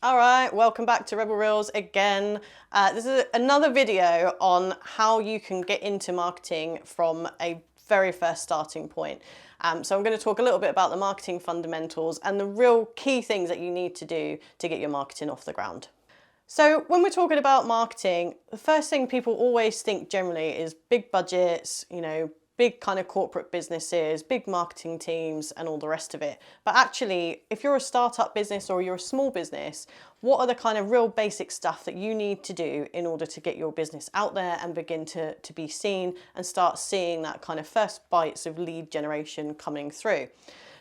All right, welcome back to Rebel Reels again. This is another video on how you can get into marketing from a very first starting point. So I'm going to talk a little bit about the marketing fundamentals and the real key things that you need to do to get your marketing off the ground. So when we're talking about marketing, the first thing people always think generally is big budgets, big kind of corporate businesses, big marketing teams and all the rest of it. But actually, if you're a startup business or you're a small business, what are the kind of real basic stuff that you need to do in order to get your business out there and begin to be seen and start seeing that kind of first bites of lead generation coming through?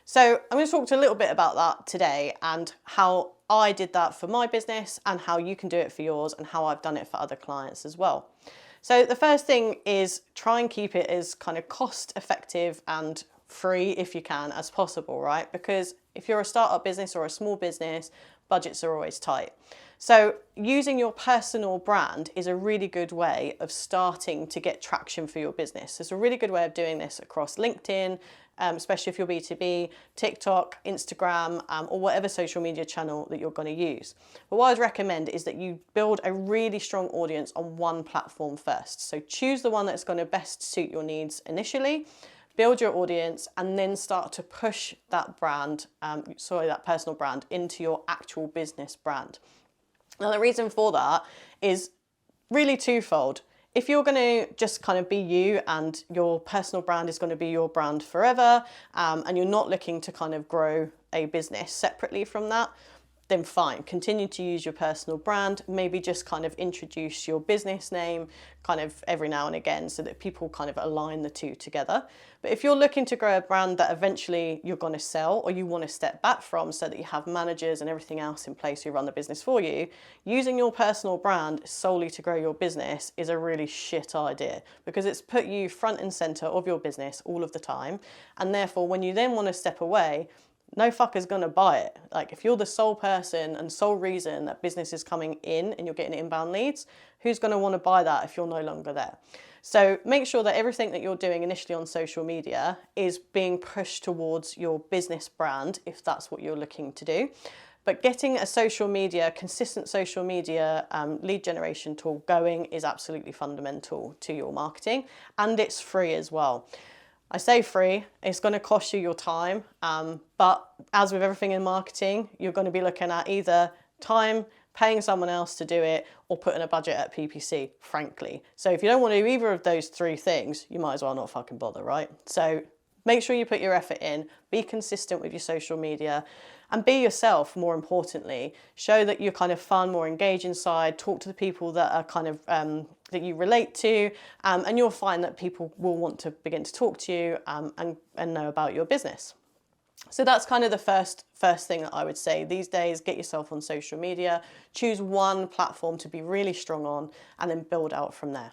So I'm going to talk to a little bit about that today and how I did that for my business and how you can do it for yours and how I've done it for other clients as well. So the first thing is try and keep it as kind of cost effective and free if you can as possible, right? Because if you're a startup business or a small business, budgets are always tight. So using your personal brand is a really good way of starting to get traction for your business. It's a really good way of doing this across LinkedIn, especially if you're B2B, TikTok, Instagram, or whatever social media channel that you're going to use. But what I'd recommend is that you build a really strong audience on one platform first. So choose the one that's going to best suit your needs initially, build your audience, and then start to push that brand, that personal brand into your actual business brand. Now, the reason for that is really twofold. If you're going to just kind of be you and your personal brand is going to be your brand forever, and you're not looking to kind of grow a business separately from that, then fine, continue to use your personal brand, maybe just kind of introduce your business name kind of every now and again so that people kind of align the two together. But if you're looking to grow a brand that eventually you're going to sell or you want to step back from so that you have managers and everything else in place who run the business for you, using your personal brand solely to grow your business is a really shit idea because it's put you front and center of your business all of the time. And therefore, when you then want to step away, no fucker's gonna buy it. Like if you're the sole person and sole reason that business is coming in and you're getting inbound leads, who's gonna wanna buy that if you're no longer there? So make sure that everything that you're doing initially on social media is being pushed towards your business brand, if that's what you're looking to do. But getting a consistent social media lead generation tool going is absolutely fundamental to your marketing, and it's free as well. I say free, it's going to cost you your time, but as with everything in marketing, you're going to be looking at either time, paying someone else to do it, or putting a budget at PPC, frankly. So if you don't want to do either of those three things, you might as well not fucking bother, right? So make sure you put your effort in, be consistent with your social media, and be yourself, more importantly. Show that you're kind of fun, more engaged inside, talk to the people that are kind of that you relate to, and you'll find that people will want to begin to talk to you and know about your business. So that's kind of the first thing that I would say these days. Get yourself on social media, choose one platform to be really strong on, and then build out from there.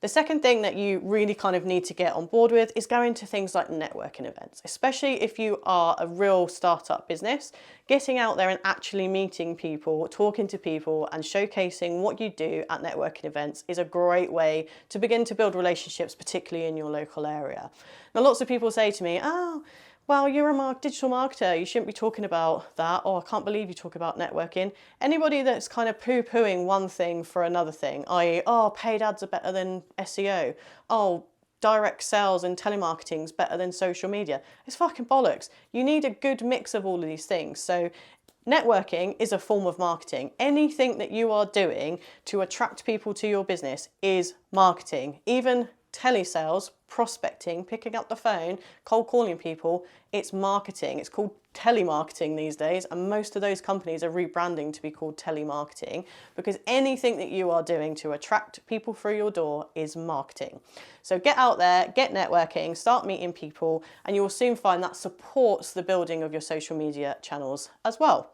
The second thing that you really kind of need to get on board with is going to things like networking events, especially if you are a real startup business. Getting out there and actually meeting people, talking to people and showcasing what you do at networking events is a great way to begin to build relationships, particularly in your local area. Now, lots of people say to me, oh, well, you're a digital marketer, you shouldn't be talking about that, or I can't believe you talk about networking. Anybody that's kind of poo-pooing one thing for another thing, i.e., oh, paid ads are better than SEO, oh, direct sales and telemarketing is better than social media, it's fucking bollocks. You need a good mix of all of these things. So networking is a form of marketing. Anything that you are doing to attract people to your business is marketing. Even telesales, prospecting, picking up the phone, cold calling people, it's marketing. It's called telemarketing these days, and most of those companies are rebranding to be called telemarketing because anything that you are doing to attract people through your door is marketing. So get out there, get networking, start meeting people, and you will soon find that supports the building of your social media channels as well.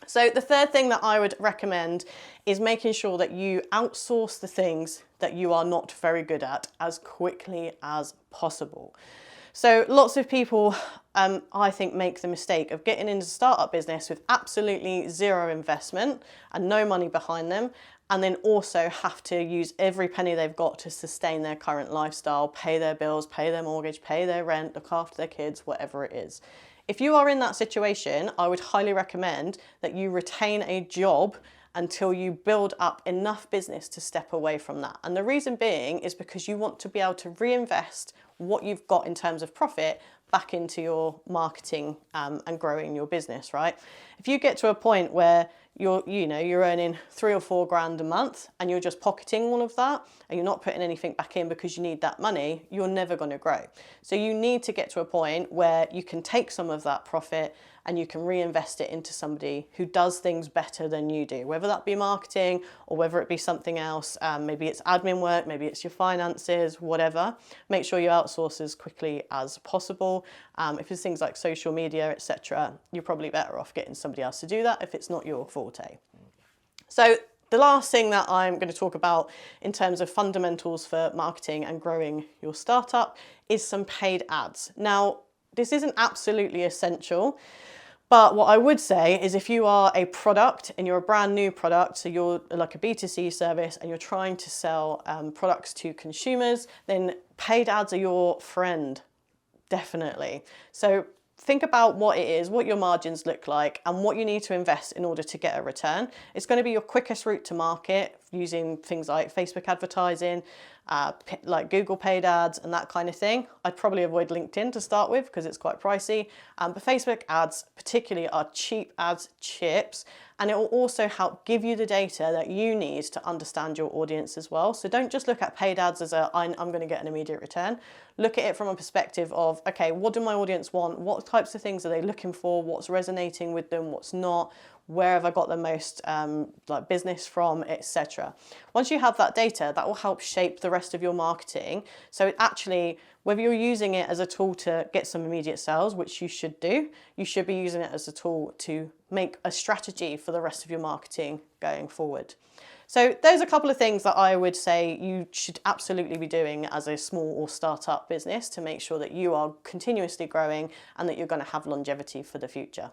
So the third thing that I would recommend is making sure that you outsource the things that you are not very good at as quickly as possible. So lots of people, I think, make the mistake of getting into startup business with absolutely zero investment and no money behind them, and then also have to use every penny they've got to sustain their current lifestyle, pay their bills, pay their mortgage, pay their rent, look after their kids, whatever it is. If you are in that situation, I would highly recommend that you retain a job until you build up enough business to step away from that. And the reason being is because you want to be able to reinvest what you've got in terms of profit back into your marketing and growing your business, right? If you get to a point where you're earning 3 or 4 grand a month and you're just pocketing all of that and you're not putting anything back in because you need that money, you're never going to grow. So you need to get to a point where you can take some of that profit and you can reinvest it into somebody who does things better than you do, whether that be marketing or whether it be something else. Maybe it's admin work, maybe it's your finances, whatever. Make sure you outsource as quickly as possible. If it's things like social media, etc., you're probably better off getting somebody else to do that if it's not your forte. So the last thing that I'm going to talk about in terms of fundamentals for marketing and growing your startup is some paid ads. Now, this isn't absolutely essential, but what I would say is if you are a product and you're a brand new product, so you're like a B2C service and you're trying to sell products to consumers, then paid ads are your friend, definitely. So think about what it is, what your margins look like, and what you need to invest in order to get a return. It's going to be your quickest route to market using things like Facebook advertising, like Google paid ads and that kind of thing. I'd probably avoid LinkedIn to start with because it's quite pricey, but Facebook ads particularly are cheap as chips, and it will also help give you the data that you need to understand your audience as well. So don't just look at paid ads as I'm going to get an immediate return. Look at it from a perspective of, okay, what do my audience want? What types of things are they looking for? What's resonating with them? What's not? Where have I got the most like business from, etc. Once you have that data, that will help shape the rest of your marketing. So it actually, whether you're using it as a tool to get some immediate sales, which you should do, you should be using it as a tool to make a strategy for the rest of your marketing going forward. So those are a couple of things that I would say you should absolutely be doing as a small or startup business to make sure that you are continuously growing and that you're going to have longevity for the future.